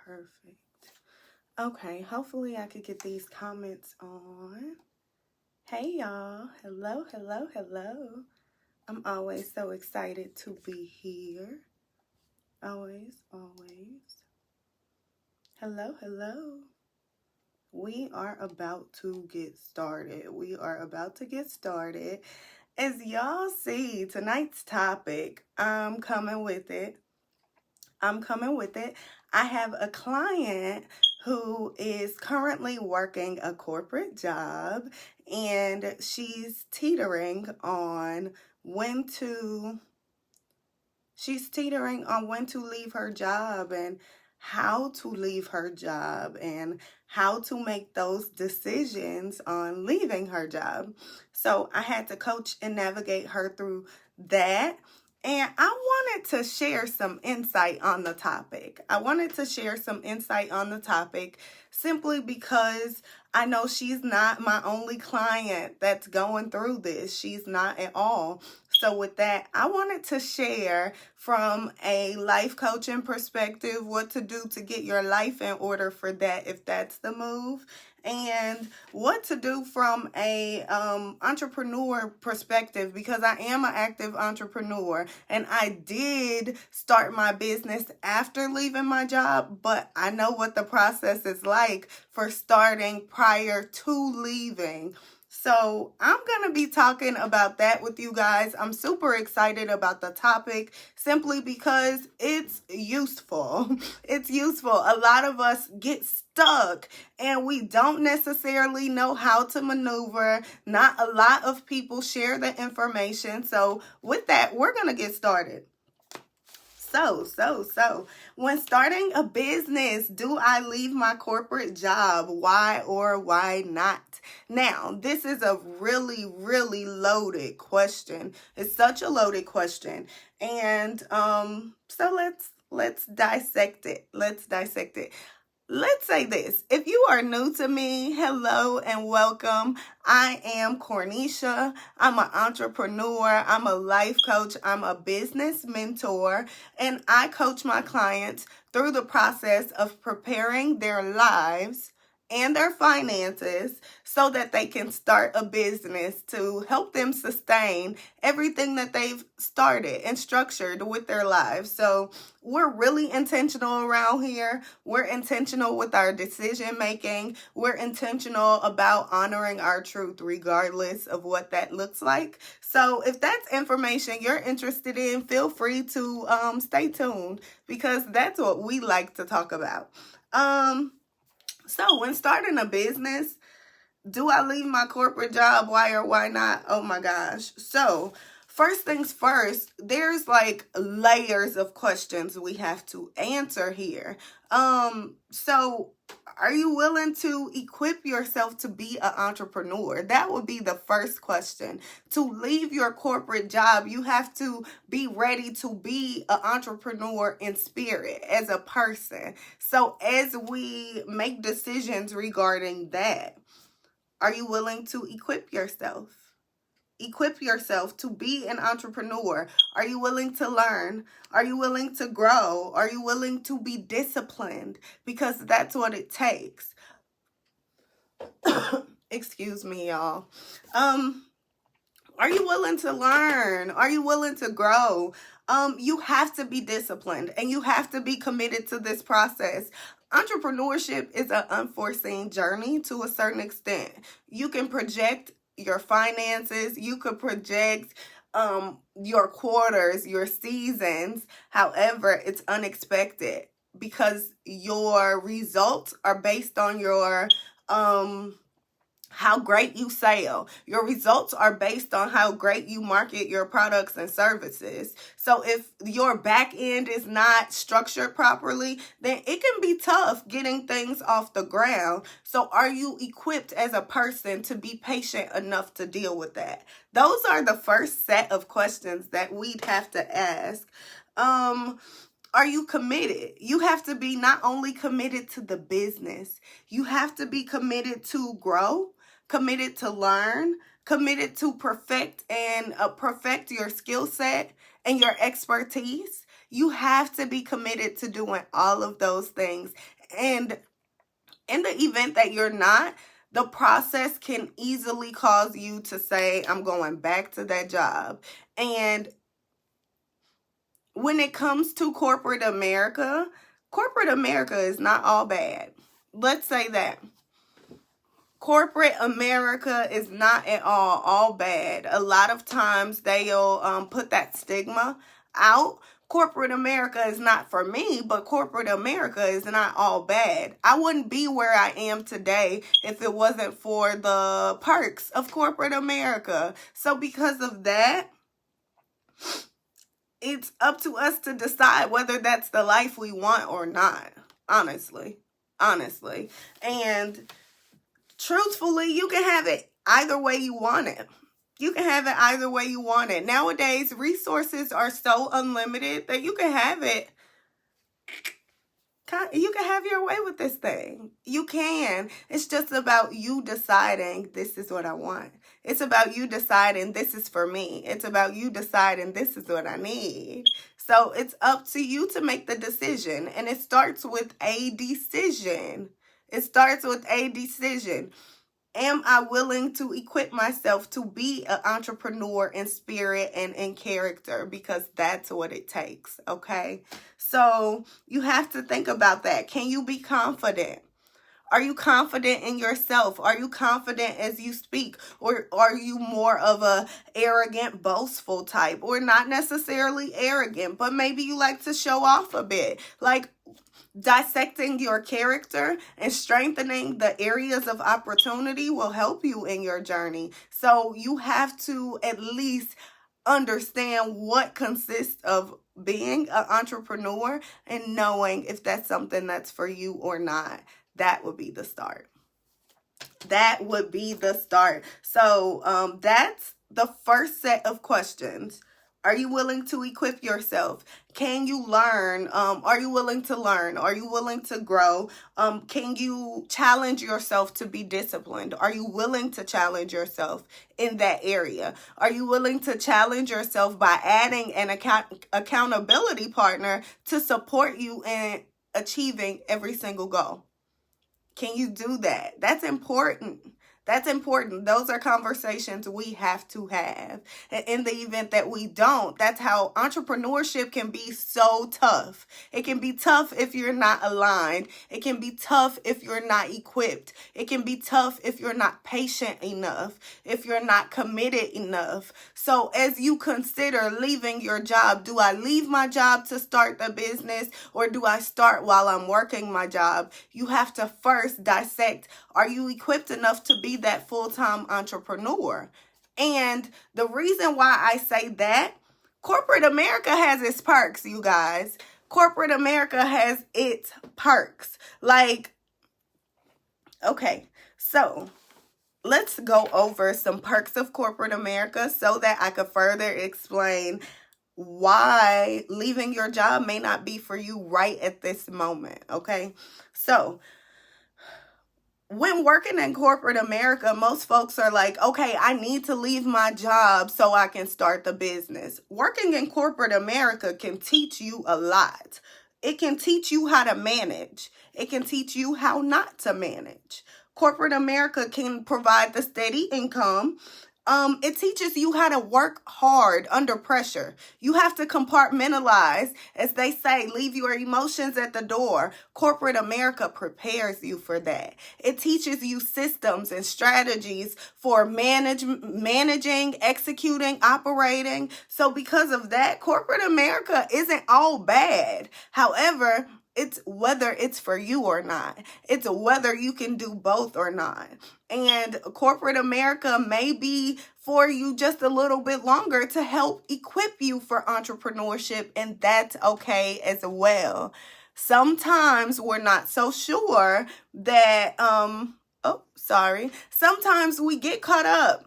Perfect. Okay, hopefully I could get these comments on. Hey y'all. Hello, hello, hello. I'm always so excited to be here. Always, always. Hello, hello. We are about to get started. As y'all see, tonight's topic, I'm coming with it. I have a client who is currently working a corporate job, and she's teetering on when to leave her job and how to leave her job and how to make those decisions on leaving her job. So I had to coach and navigate her through that. And I wanted to share some insight on the topic. Simply because I know she's not my only client that's going through this. She's not at all. So with that, I wanted to share from a life coaching perspective what to do to get your life in order for that, if that's the move, and what to do from a entrepreneur perspective, because I am an active entrepreneur and I did start my business after leaving my job, but I know what the process is like for starting prior to leaving. So I'm going to be talking about that with you guys. I'm super excited about the topic simply because it's useful. It's useful. A lot of us get stuck and we don't necessarily know how to maneuver. Not a lot of people share the information. So with that, we're going to get started. So, when starting a business, do I leave my corporate job? Why or why not? Now, this is a really, really loaded question. It's such a loaded question. And so let's dissect it. Let's say this. If you are new to me, hello and welcome. I am Cornisha. I'm an entrepreneur. I'm a life coach. I'm a business mentor. And I coach my clients through the process of preparing their lives and their finances so that they can start a business to help them sustain everything that they've started and structured with their lives. So we're really intentional around here. We're intentional with our decision making. We're intentional about honoring our truth regardless of what that looks like. So if that's information you're interested in, feel free to stay tuned, because that's what we like to talk about. So when starting a business, do I leave my corporate job? Why or why not? Oh my gosh. So first things first, there's like layers of questions we have to answer here. So are you willing to equip yourself to be an entrepreneur? That would be the first question. To leave your corporate job, you have to be ready to be an entrepreneur in spirit as a person. So as we make decisions regarding that, are you willing to equip yourself? Equip yourself to be an entrepreneur. Are you willing to learn? Are you willing to grow? Are you willing to be disciplined? Because that's what it takes. Excuse me, y'all. Are you willing to learn? Are you willing to grow? You have to be disciplined and you have to be committed to this process. Entrepreneurship is an unforeseen journey to a certain extent. You can project your finances. You could project your quarters, your seasons. However, it's unexpected because your results are based on your how great you sell. Your results are based on how great you market your products and services. So if your back end is not structured properly, then it can be tough getting things off the ground. So are you equipped as a person to be patient enough to deal with that? Those are the first set of questions that we'd have to ask. Are you committed? You have to be not only committed to the business, you have to be committed to grow, committed to learn, committed to perfect your skill set and your expertise. You have to be committed to doing all of those things. And in the event that you're not, the process can easily cause you to say, I'm going back to that job. And when it comes to corporate America is not all bad. Let's say that. Corporate America is not at all bad. A lot of times they'll put that stigma out. Corporate America is not for me, but corporate America is not all bad. I wouldn't be where I am today if it wasn't for the perks of corporate America. So because of that, it's up to us to decide whether that's the life we want or not. Honestly. And truthfully, you can have it either way you want it. Nowadays, resources are so unlimited that you can have it. You can have your way with this thing. You can. It's just about you deciding this is what I want. It's about you deciding this is for me. It's about you deciding this is what I need. So it's up to you to make the decision. And it starts with a decision. Am I willing to equip myself to be an entrepreneur in spirit and in character? Because that's what it takes, okay? So you have to think about that. Can you be confident? Are you confident in yourself? Are you confident as you speak? Or are you more of a arrogant, boastful type? Or not necessarily arrogant, but maybe you like to show off a bit. Like, dissecting your character and strengthening the areas of opportunity will help you in your journey. So you have to at least understand what consists of being an entrepreneur and knowing if that's something that's for you or not. That would be the start. So that's the first set of questions. Are you willing to equip yourself? Can you learn? Are you willing to learn? Are you willing to grow? Can you challenge yourself to be disciplined? Are you willing to challenge yourself in that area? Are you willing to challenge yourself by adding an accountability partner to support you in achieving every single goal? Can you do that? That's important. Those are conversations we have to have. And in the event that we don't, that's how entrepreneurship can be so tough. It can be tough if you're not aligned. It can be tough if you're not equipped. It can be tough if you're not patient enough, if you're not committed enough. So as you consider leaving your job, do I leave my job to start the business, or do I start while I'm working my job? You have to first dissect, are you equipped enough to be that full-time entrepreneur? And the reason why I say that, corporate America has its perks, you guys. Corporate America has its perks. Like, okay, so let's go over some perks of corporate America so that I could further explain why leaving your job may not be for you right at this moment, okay? So when working in corporate America, most folks are like, okay, I need to leave my job so I can start the business. Working in corporate America can teach you a lot. It can teach you how to manage. It can teach you how not to manage. Corporate America can provide the steady income. It teaches you how to work hard under pressure. You have to compartmentalize, as they say, leave your emotions at the door. Corporate America prepares you for that. It teaches you systems and strategies for managing, executing, operating. So because of that, corporate America isn't all bad. However, it's whether it's for you or not. It's whether you can do both or not. And corporate America may be for you just a little bit longer to help equip you for entrepreneurship, and that's okay as well. Sometimes we're not so sure that, sometimes we get caught up.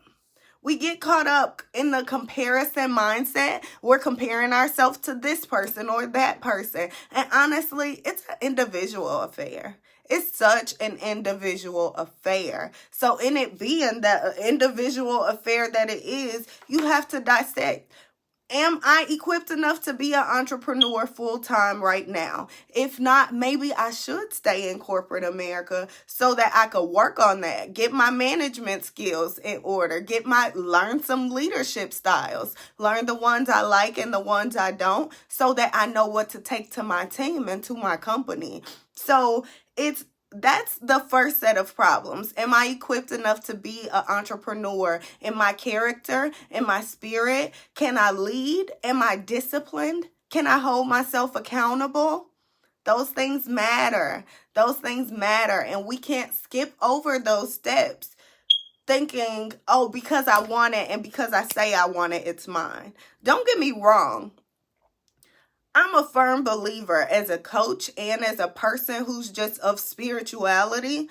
We get caught up in the comparison mindset. We're comparing ourselves to this person or that person. And honestly, it's an individual affair. It's such an individual affair. So in it being that individual affair that it is, you have to dissect. Am I equipped enough to be an entrepreneur full time right now? If not, maybe I should stay in corporate America so that I could work on that, get my management skills in order, learn some leadership styles, learn the ones I like and the ones I don't, so that I know what to take to my team and to my company. So that's the first set of problems. Am I equipped enough to be an entrepreneur in my character, in my spirit? Can I lead? Am I disciplined? Can I hold myself accountable? Those things matter. Those things matter. And we can't skip over those steps thinking, oh, because I want it and because I say I want it, it's mine. Don't get me wrong. I'm a firm believer as a coach and as a person who's just of spirituality.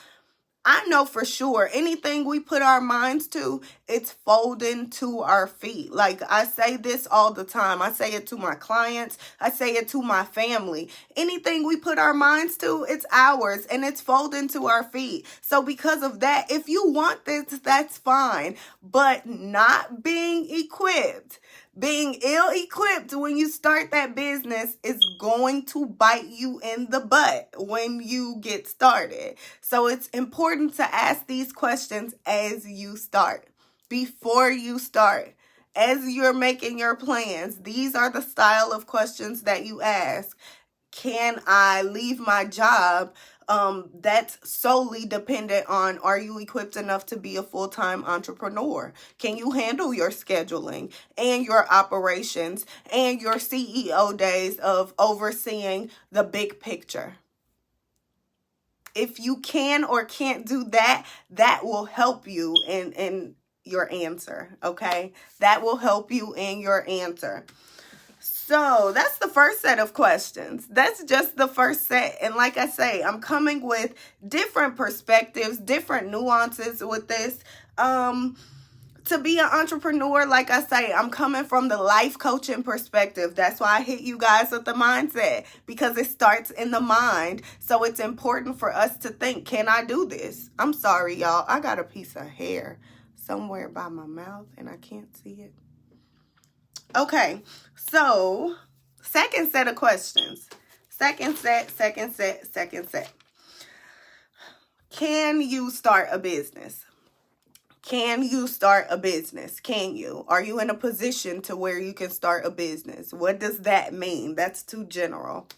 I know for sure anything we put our minds to, it's folding to our feet. Like I say this all the time. I say it to my clients. I say it to my family. Anything we put our minds to, it's ours and it's folding to our feet. So because of that, if you want this, that's fine. But not being equipped, being ill-equipped when you start that business is going to bite you in the butt when you get started. So it's important to ask these questions as you start, before you start, as you're making your plans. These are the style of questions that you ask. Can I leave my job? That's solely dependent on, are you equipped enough to be a full-time entrepreneur? Can you handle your scheduling and your operations and your CEO days of overseeing the big picture? If you can or can't do that, that will help you in your answer, okay? That will help you in your answer. So that's the first set of questions. That's just the first set. And like I say, I'm coming with different perspectives, different nuances with this. To be an entrepreneur, like I say, I'm coming from the life coaching perspective. That's why I hit you guys with the mindset, because it starts in the mind. So it's important for us to think, can I do this? I'm sorry, y'all. I got a piece of hair somewhere by my mouth and I can't see it. Okay, so second set of questions. Second set. Can you start a business? Can you start a business? Can you? Are you in a position to where you can start a business? What does that mean? That's too general.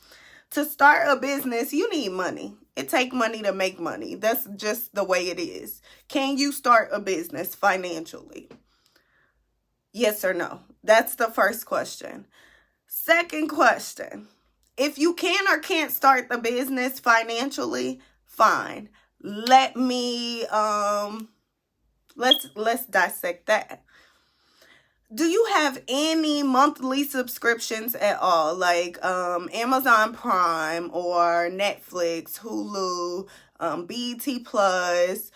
To start a business, you need money. It takes money to make money. That's just the way it is. Can you start a business financially? Yes or no? That's the first question. Second question. If you can or can't start the business financially, fine. Let me let's dissect that. Do you have any monthly subscriptions at all, like Amazon Prime or Netflix, Hulu, BET Plus,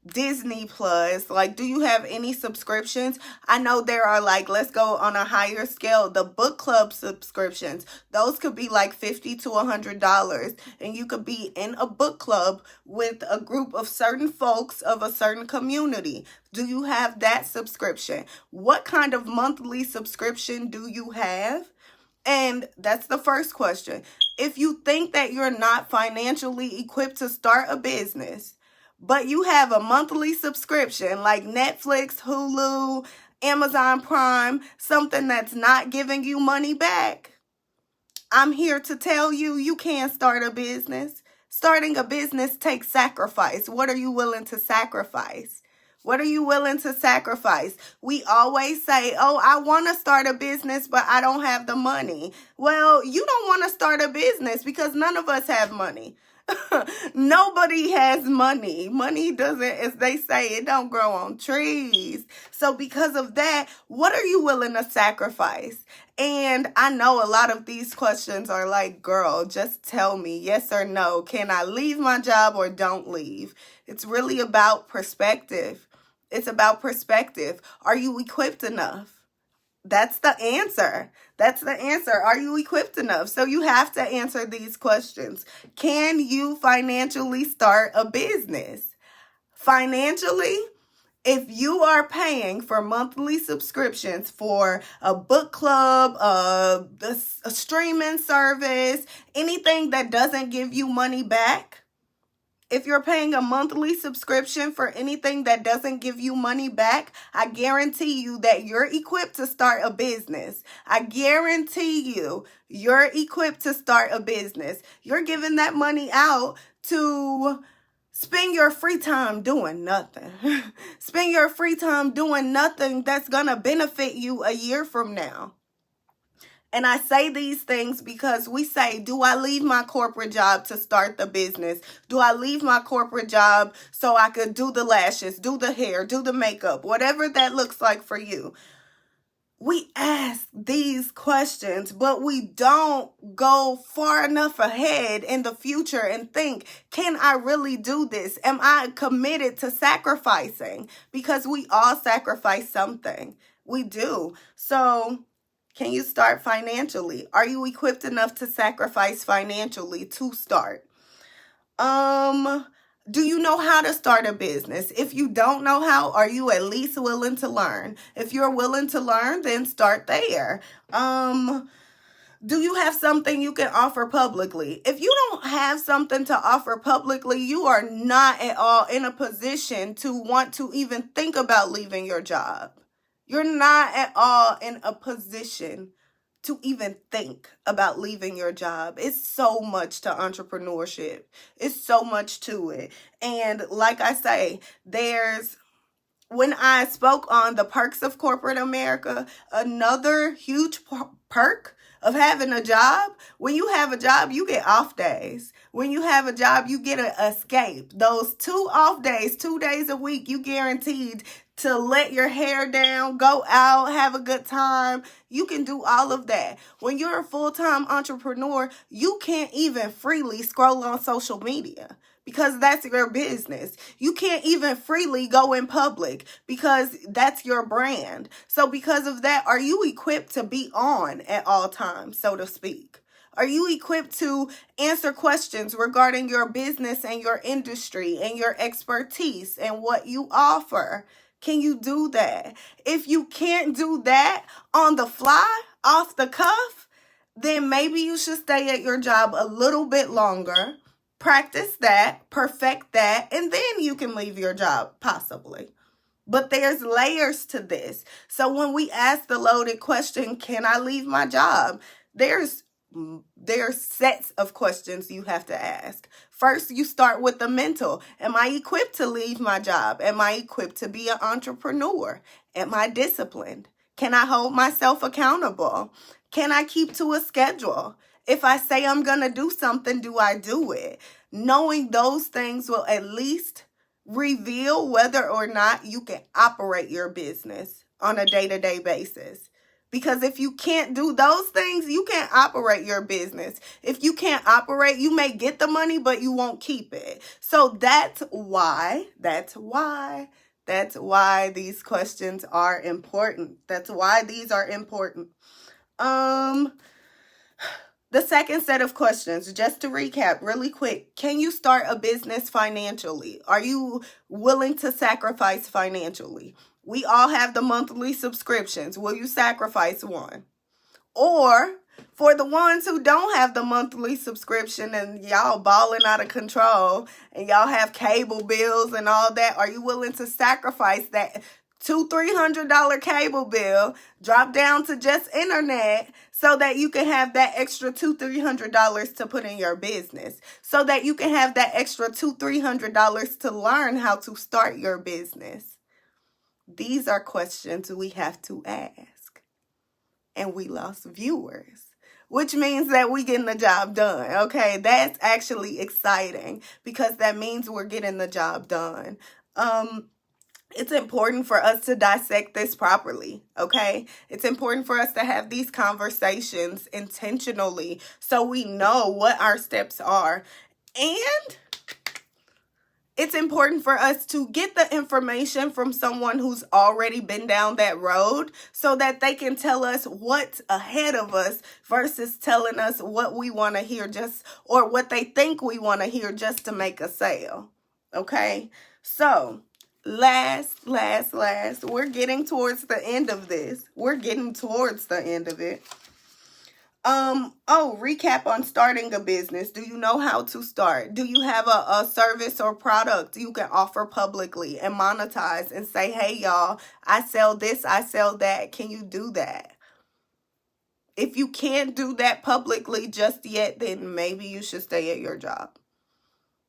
Disney Plus? Like, do you have any subscriptions? I know there are, like, let's go on a higher scale, the book club subscriptions. Those could be like $50 to $100, and you could be in a book club with a group of certain folks of a certain community. Do you have that subscription? What kind of monthly subscription do you have? And that's the first question. If you think that you're not financially equipped to start a business, but you have a monthly subscription like Netflix, Hulu, Amazon Prime, something that's not giving you money back, I'm here to tell you, you can start a business. Starting a business takes sacrifice. What are you willing to sacrifice? What are you willing to sacrifice? We always say, oh, I want to start a business, but I don't have the money. Well, you don't want to start a business because none of us have money. Nobody has money. Money doesn't, as they say, it don't grow on trees. So because of that, what are you willing to sacrifice? And I know a lot of these questions are like, girl, just tell me yes or no. Can I leave my job or don't leave? It's really about perspective. It's about perspective. Are you equipped enough? That's the answer. That's the answer. Are you equipped enough? So you have to answer these questions. Can you financially start a business? Financially, If you are paying for monthly subscriptions for a book club, a streaming service, anything that doesn't give you money back, if you're paying a monthly subscription for anything that doesn't give you money back, I guarantee you that you're equipped to start a business. I guarantee you're equipped to start a business. You're giving that money out to spend your free time doing nothing. Spend your free time doing nothing that's going to benefit you a year from now. And I say these things because we say, do I leave my corporate job to start the business? Do I leave my corporate job so I could do the lashes, do the hair, do the makeup, whatever that looks like for you? We ask these questions, but we don't go far enough ahead in the future and think, can I really do this? Am I committed to sacrificing? Because we all sacrifice something. We do. So can you start financially? Are you equipped enough to sacrifice financially to start? Do you know how to start a business? If you don't know how, are you at least willing to learn? If you're willing to learn, then start there. Do you have something you can offer publicly? If you don't have something to offer publicly, you are not at all in a position to want to even think about leaving your job. You're not at all in a position to even think about leaving your job. It's so much to entrepreneurship. It's so much to it. And like I say, when I spoke on the perks of corporate America, another huge perk of having a job, when you have a job, you get off days. When you have a job, you get an escape. Those 2 off days, 2 days a week, you guaranteed to let your hair down, go out, have a good time. You can do all of that. When you're a full-time entrepreneur, you can't even freely scroll on social media because that's your business. You can't even freely go in public because that's your brand. So because of that, are you equipped to be on at all times, so to speak? Are you equipped to answer questions regarding your business and your industry and your expertise and what you offer? Can you do that? If you can't do that on the fly, off the cuff, then maybe you should stay at your job a little bit longer, practice that, perfect that, and then you can leave your job, possibly. But there's layers to this. So when we ask the loaded question, can I leave my job? There's sets of questions you have to ask. First, you start with the mental. Am I equipped to leave my job? Am I equipped to be an entrepreneur? Am I disciplined? Can I hold myself accountable? Can I keep to a schedule? If I say I'm going to do something, do I do it? Knowing those things will at least reveal whether or not you can operate your business on a day-to-day basis. Because if you can't do those things, you can't operate your business. If you can't operate, you may get the money, but you won't keep it. So that's why these questions are important. That's why these are important. The second set of questions, just to recap really quick, can you start a business financially? Are you willing to sacrifice financially? We all have the monthly subscriptions. Will you sacrifice one? Or for the ones who don't have the monthly subscription and y'all balling out of control and y'all have cable bills and all that, are you willing to sacrifice that $200-$300 cable bill, drop down to just internet so that you can have that extra $200-$300 to put in your business, so that you can have that extra $200-$300 to learn how to start your business? These are questions we have to ask. And we lost viewers, which means that we getting the job done. Okay, that's actually exciting because that means we're getting the job done. It's important for us to dissect this properly, okay? It's important for us to have these conversations intentionally so we know what our steps are. And it's important for us to get the information from someone who's already been down that road so that they can tell us what's ahead of us versus telling us what we want to hear or what they think we want to hear just to make a sale. Okay? So last. We're getting towards the end of this. We're getting towards the end of it. Recap on starting a business. Do you know how to start? Do you have a service or product you can offer publicly and monetize and say, hey, y'all, I sell this, I sell that. Can you do that? If you can't do that publicly just yet, then maybe you should stay at your job.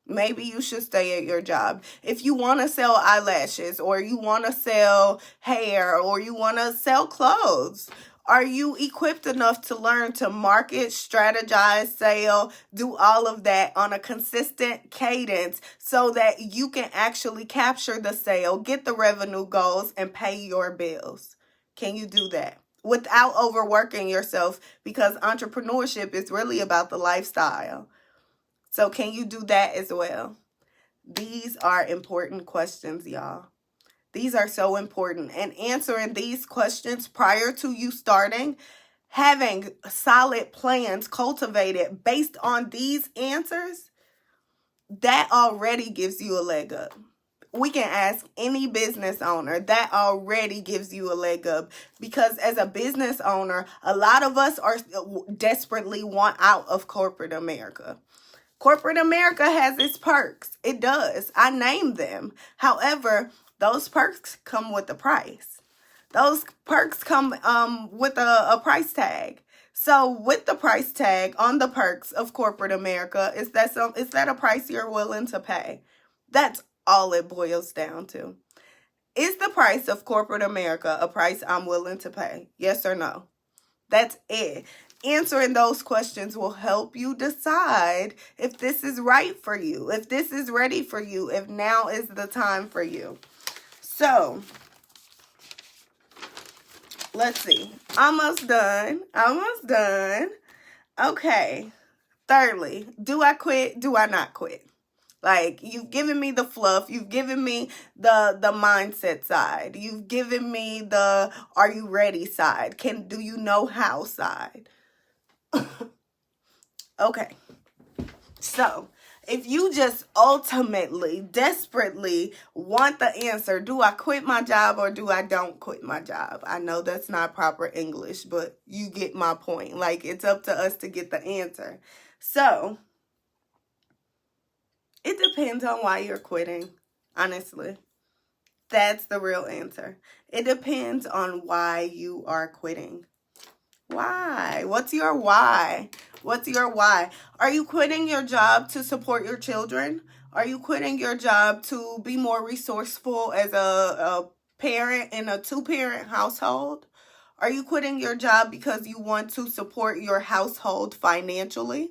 Maybe you should stay at your job. If you want to sell eyelashes, or you want to sell hair, or you want to sell clothes, are you equipped enough to learn to market, strategize, sell, do all of that on a consistent cadence so that you can actually capture the sale, get the revenue goals, and pay your bills? Can you do that without overworking yourself? Because entrepreneurship is really about the lifestyle. So can you do that as well? These are important questions, y'all. These are so important. And answering these questions prior to you starting, having solid plans cultivated based on these answers, that already gives you a leg up. We can ask any business owner. That already gives you a leg up, because as a business owner, a lot of us are desperately want out of corporate America. Corporate America has its perks. It does. I named them. However, those perks come with a price. Those perks come with a price tag. So with the price tag on the perks of corporate America, is that a price you're willing to pay? That's all it boils down to. Is the price of corporate America a price I'm willing to pay? Yes or no? That's it. Answering those questions will help you decide if this is right for you, if this is ready for you, if now is the time for you. So, let's see. Almost done. Okay. Thirdly, do I quit? Do I not quit? Like, you've given me the fluff. You've given me the mindset side. You've given me the are you ready side. Do you know how side? Okay. So, if you just ultimately, desperately want the answer, do I quit my job or do I don't quit my job? I know that's not proper English, but you get my point. Like, it's up to us to get the answer. So, it depends on why you're quitting, honestly. That's the real answer. It depends on why you are quitting. Why? What's your why? What's your why? Are you quitting your job to support your children? Are you quitting your job to be more resourceful as a parent in a two-parent household? Are you quitting your job because you want to support your household financially?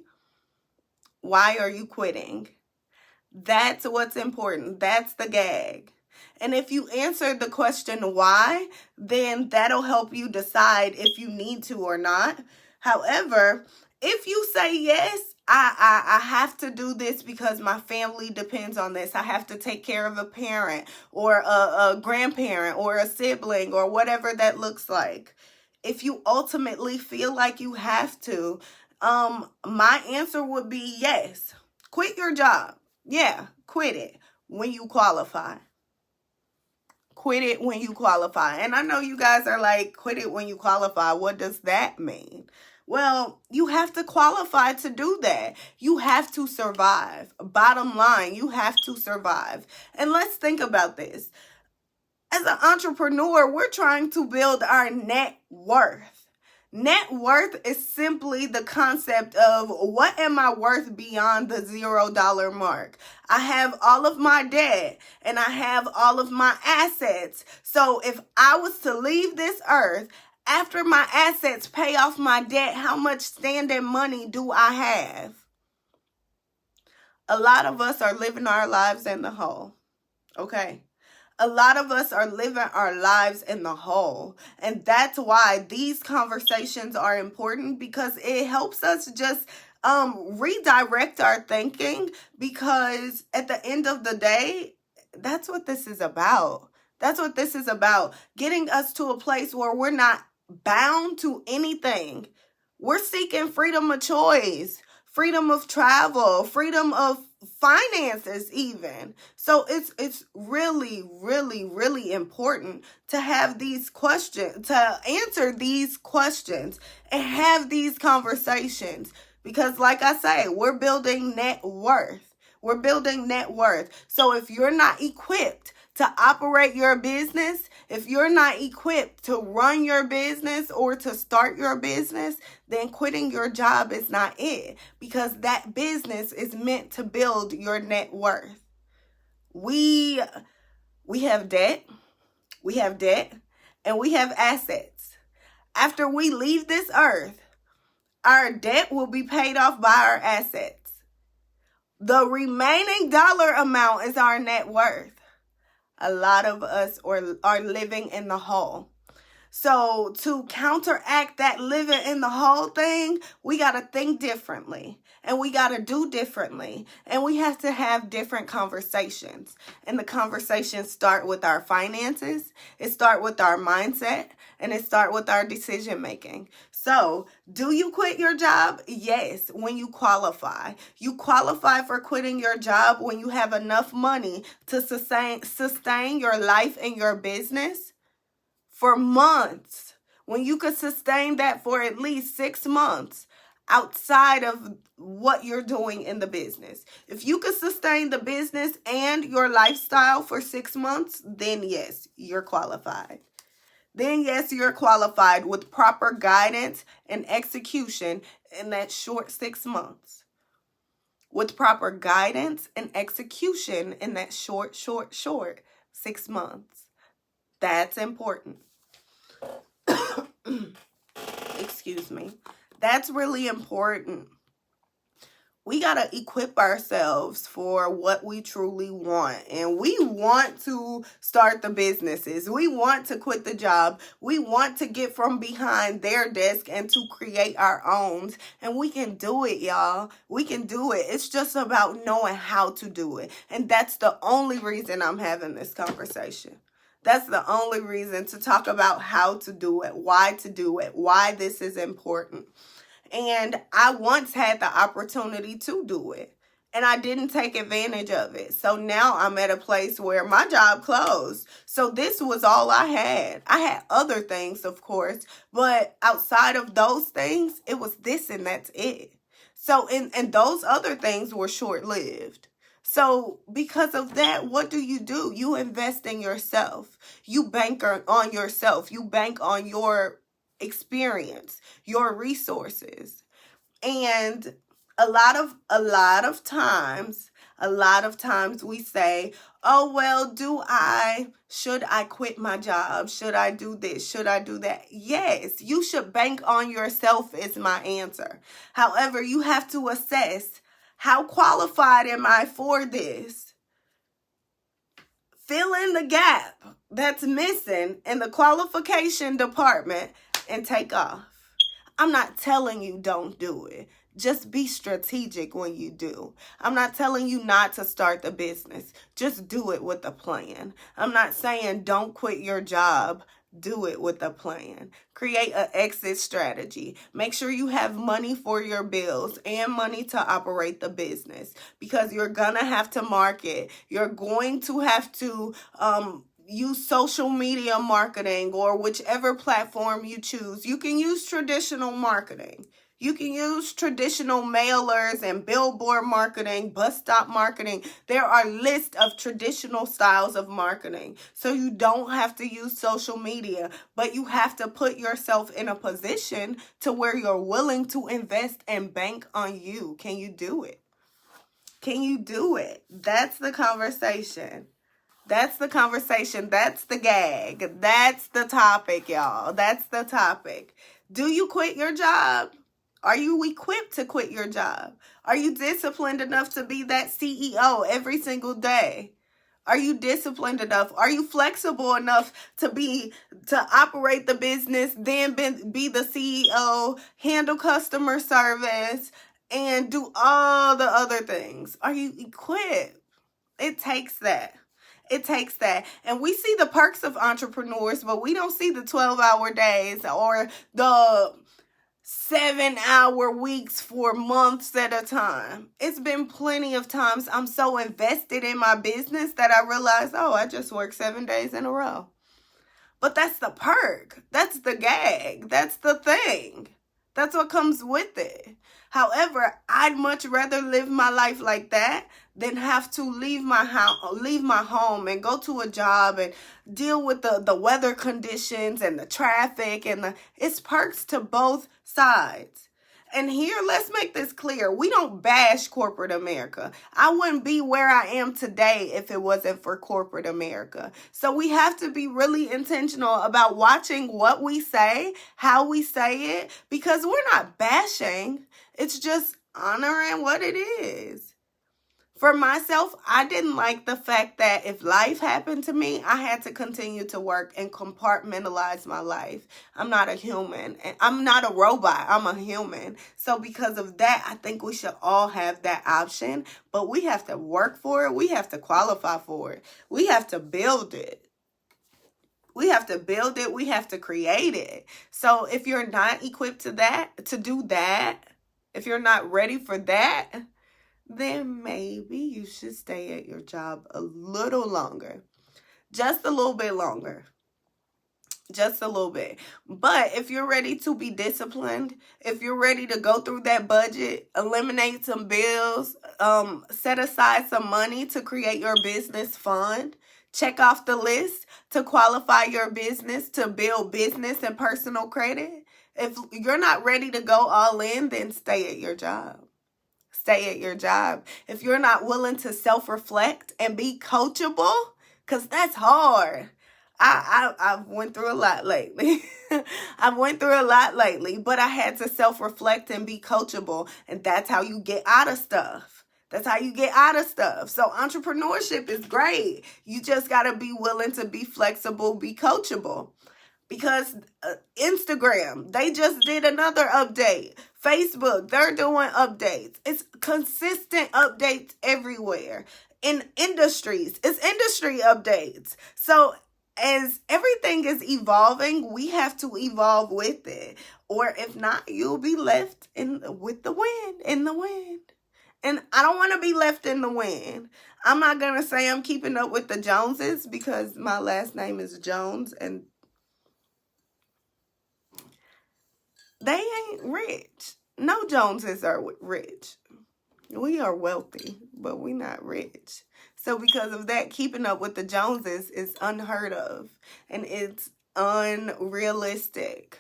Why are you quitting? That's what's important. That's the gag. And if you answer the question why, then that'll help you decide if you need to or not. However, if you say yes, I have to do this because my family depends on this. I have to take care of a parent or a grandparent or a sibling or whatever that looks like. If you ultimately feel like you have to, my answer would be yes. Quit your job. Yeah, quit it when you qualify. Quit it when you qualify. And I know you guys are like, quit it when you qualify. What does that mean? Well, you have to qualify to do that. You have to survive. Bottom line, you have to survive. And let's think about this. As an entrepreneur, we're trying to build our net worth. Net worth is simply the concept of what am I worth beyond the $0 mark? I have all of my debt and I have all of my assets. So if I was to leave this earth, after my assets pay off my debt, how much standing money do I have? A lot of us are living our lives in the hole. Okay. A lot of us are living our lives in the hole. And that's why these conversations are important, because it helps us just redirect our thinking, because at the end of the day, that's what this is about. That's what this is about. Getting us to a place where we're not bound to anything. We're seeking freedom of choice, freedom of travel, freedom of finances even. So it's really, really, really important to have these questions, to answer these questions and have these conversations. Because like I say, we're building net worth. We're building net worth. So if you're not equipped to operate your business, if you're not equipped to run your business or to start your business, then quitting your job is not it, because that business is meant to build your net worth. We have debt, and we have assets. After we leave this earth, our debt will be paid off by our assets. The remaining dollar amount is our net worth. A lot of us are living in the hole. So to counteract that living in the hole thing, we got to think differently, and we got to do differently, and we have to have different conversations. And the conversations start with our finances, it start with our mindset, and it start with our decision making. So, do you quit your job? Yes, when you qualify. You qualify for quitting your job when you have enough money to sustain your life and your business for months. When you could sustain that for at least 6 months outside of what you're doing in the business. If you could sustain the business and your lifestyle for 6 months, then yes, you're qualified. Then yes, you're qualified with proper guidance and execution in that short 6 months. With proper guidance and execution in that short 6 months. That's important. Excuse me. That's really important. We got to equip ourselves for what we truly want. And we want to start the businesses. We want to quit the job. We want to get from behind their desk and to create our own. And we can do it, y'all. We can do it. It's just about knowing how to do it. And that's the only reason I'm having this conversation. That's the only reason, to talk about how to do it, why to do it, why this is important. And I once had the opportunity to do it, and I didn't take advantage of it. So now I'm at a place where my job closed. So this was all I had. I had other things, of course, but outside of those things, it was this and that's it. So, and those other things were short-lived. So because of that, what do? You invest in yourself. You bank on yourself. You bank on your experience, your resources. And a lot of times we say, oh, well, should I quit my job? Should I do this? Should I do that? Yes, you should bank on yourself is my answer. However, you have to assess, how qualified am I for this? Fill in the gap that's missing in the qualification department and take off. I'm not telling you don't do it. Just be strategic when you do. I'm not telling you not to start the business. Just do it with a plan. I'm not saying don't quit your job. Do it with a plan. Create an exit strategy. Make sure you have money for your bills and money to operate the business, because you're going to have to market. You're going to have to use social media marketing or whichever platform you choose. You can use traditional marketing. You can use traditional mailers and billboard marketing, bus stop marketing. There are lists of traditional styles of marketing. So you don't have to use social media, but you have to put yourself in a position to where you're willing to invest and bank on you. Can you do it? Can you do it? That's the conversation. That's the conversation. That's the gag. That's the topic, y'all. That's the topic. Do you quit your job? Are you equipped to quit your job? Are you disciplined enough to be that CEO every single day? Are you disciplined enough? Are you flexible enough to operate the business, then be the CEO, handle customer service, and do all the other things? Are you equipped? It takes that. It takes that. And we see the perks of entrepreneurs, but we don't see the 12-hour days or the 7-hour weeks for months at a time. It's been plenty of times I'm so invested in my business that I realize, oh, I just work 7 days in a row. But that's the perk. That's the gag. That's the thing. That's what comes with it. However, I'd much rather live my life like that than have to leave my home and go to a job and deal with the weather conditions and the traffic it's perks to both sides. And here, let's make this clear. We don't bash corporate America. I wouldn't be where I am today if it wasn't for corporate America. So we have to be really intentional about watching what we say, how we say it, because we're not bashing. It's just honoring what it is. For myself, I didn't like the fact that if life happened to me, I had to continue to work and compartmentalize my life. I'm not a human. And I'm not a robot. I'm a human. So because of that, I think we should all have that option. But we have to work for it. We have to qualify for it. We have to build it. We have to build it. We have to create it. So if you're not equipped to do that, if you're not ready for that, then maybe you should stay at your job a little longer. Just a little bit longer. Just a little bit. But if you're ready to be disciplined, if you're ready to go through that budget, eliminate some bills, set aside some money to create your business fund, check off the list to qualify your business, to build business and personal credit. If you're not ready to go all in, then stay at your job. Stay at your job. If you're not willing to self-reflect and be coachable, because that's hard. I've went through a lot lately. But I had to self-reflect and be coachable. And that's how you get out of stuff. That's how you get out of stuff. So entrepreneurship is great. You just got to be willing to be flexible, be coachable. Because Instagram, they just did another update. Facebook, they're doing updates. It's consistent updates everywhere. In industries, it's industry updates. So as everything is evolving, we have to evolve with it. Or if not, you'll be left in the wind. And I don't want to be left in the wind. I'm not going to say I'm keeping up with the Joneses because my last name is Jones and they ain't rich. No Joneses are rich. We are wealthy, but we're not rich. So because of that, keeping up with the Joneses is unheard of. And it's unrealistic.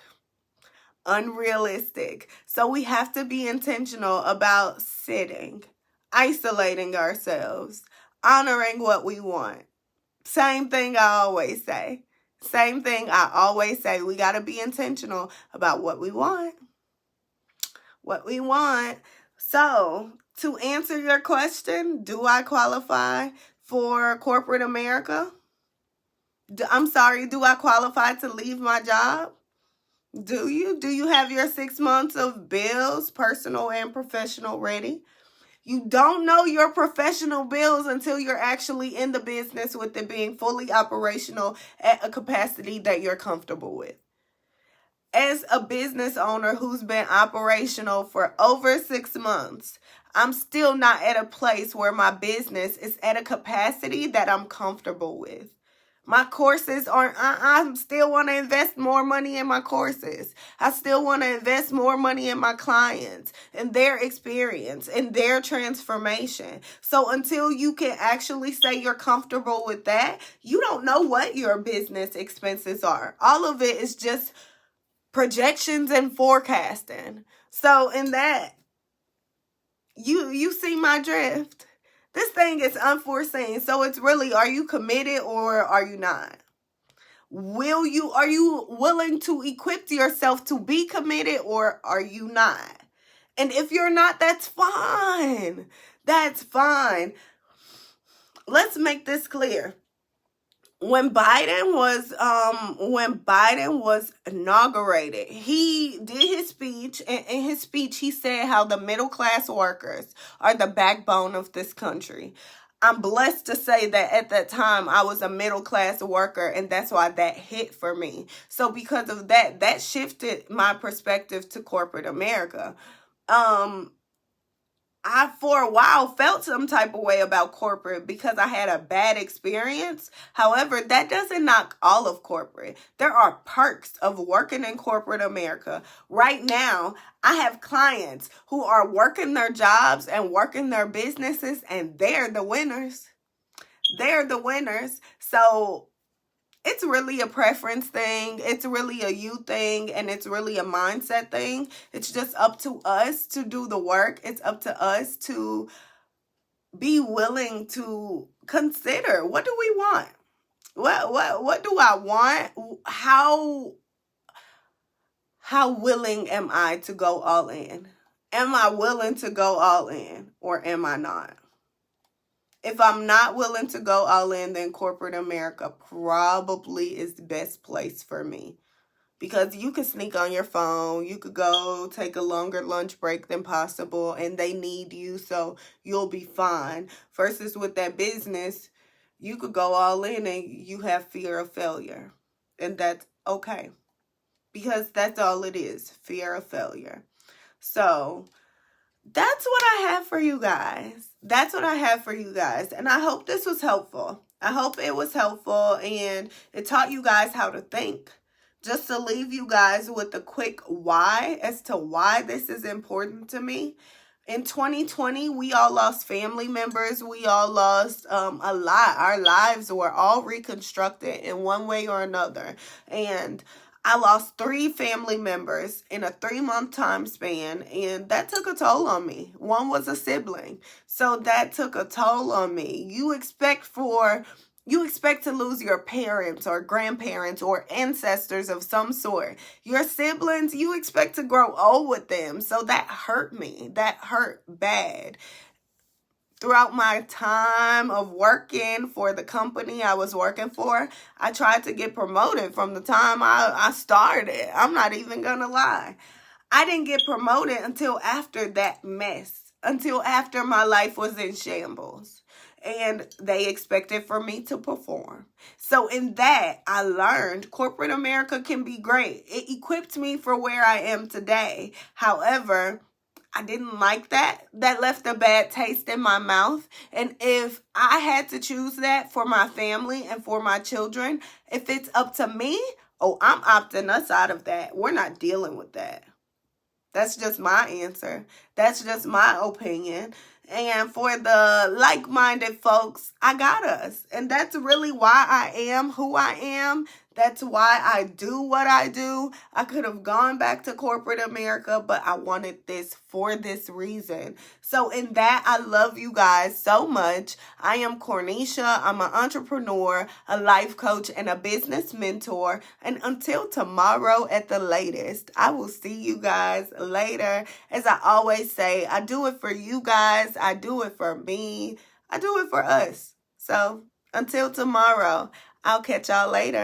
So we have to be intentional about sitting, isolating ourselves, honoring what we want. Same thing I always say. We got to be intentional about what we want. So, to answer your question, do I qualify for corporate America? Do I qualify to leave my job? Do you? Do you have your 6 months of bills, personal and professional, ready? You don't know your professional bills until you're actually in the business with it being fully operational at a capacity that you're comfortable with. As a business owner who's been operational for over 6 months, I'm still not at a place where my business is at a capacity that I'm comfortable with. My courses I still want to invest more money in my courses. I still want to invest more money in my clients and their experience and their transformation. So until you can actually say you're comfortable with that, you don't know what your business expenses are. All of it is just projections and forecasting. So in that, you see my drift. This thing is unforeseen. So it's really, are you committed or are you not? Are you willing to equip yourself to be committed or are you not? And if you're not, that's fine. That's fine. Let's make this clear. When Biden was inaugurated, he did his speech, and in his speech he said how the middle class workers are the backbone of this country. I'm blessed to say that at that time I was a middle class worker, and that's why that hit for me. So because of that, that shifted my perspective to corporate America. I, for a while, felt some type of way about corporate because I had a bad experience. However, that doesn't knock all of corporate. There are perks of working in corporate America. Right now, I have clients who are working their jobs and working their businesses, and they're the winners. They're the winners. So it's really a preference thing. It's really a you thing, and it's really a mindset thing. It's just up to us to do the work. It's up to us to be willing to consider, what do we want? What do I want? How willing am I to go all in? Am I willing to go all in, or am I not? If I'm not willing to go all in, then corporate America probably is the best place for me. Because you could sneak on your phone, you could go take a longer lunch break than possible, and they need you, so you'll be fine. Versus with that business, you could go all in and you have fear of failure. And that's okay. Because that's all it is, fear of failure. So that's what I have for you guys. That's what I have for you guys. And I hope this was helpful. I hope it was helpful and it taught you guys how to think. Just to leave you guys with a quick why as to why this is important to me. In 2020, we all lost family members. We all lost a lot. Our lives were all reconstructed in one way or another. And I lost 3 family members in a 3-month time span, and that took a toll on me. One was a sibling, so that took a toll on me. You expect to lose your parents or grandparents or ancestors of some sort. Your siblings, you expect to grow old with them, so that hurt me. That hurt bad. Throughout my time of working for the company I was working for, I tried to get promoted from the time I started. I'm not even gonna lie. I didn't get promoted until after that mess, until after my life was in shambles. And they expected for me to perform. So in that, I learned corporate America can be great. It equipped me for where I am today. However, I didn't like that. That left a bad taste in my mouth. And if I had to choose that for my family and for my children, if it's up to me, I'm opting us out of that. We're not dealing with that. That's just my answer. That's just my opinion. And for the like-minded folks, I got us. And that's really why I am who I am. That's why I do what I do. I could have gone back to corporate America, but I wanted this for this reason. So in that, I love you guys so much. I am Cornisha. I'm an entrepreneur, a life coach, and a business mentor. And until tomorrow at the latest, I will see you guys later. As I always say, I do it for you guys. I do it for me. I do it for us. So until tomorrow, I'll catch y'all later.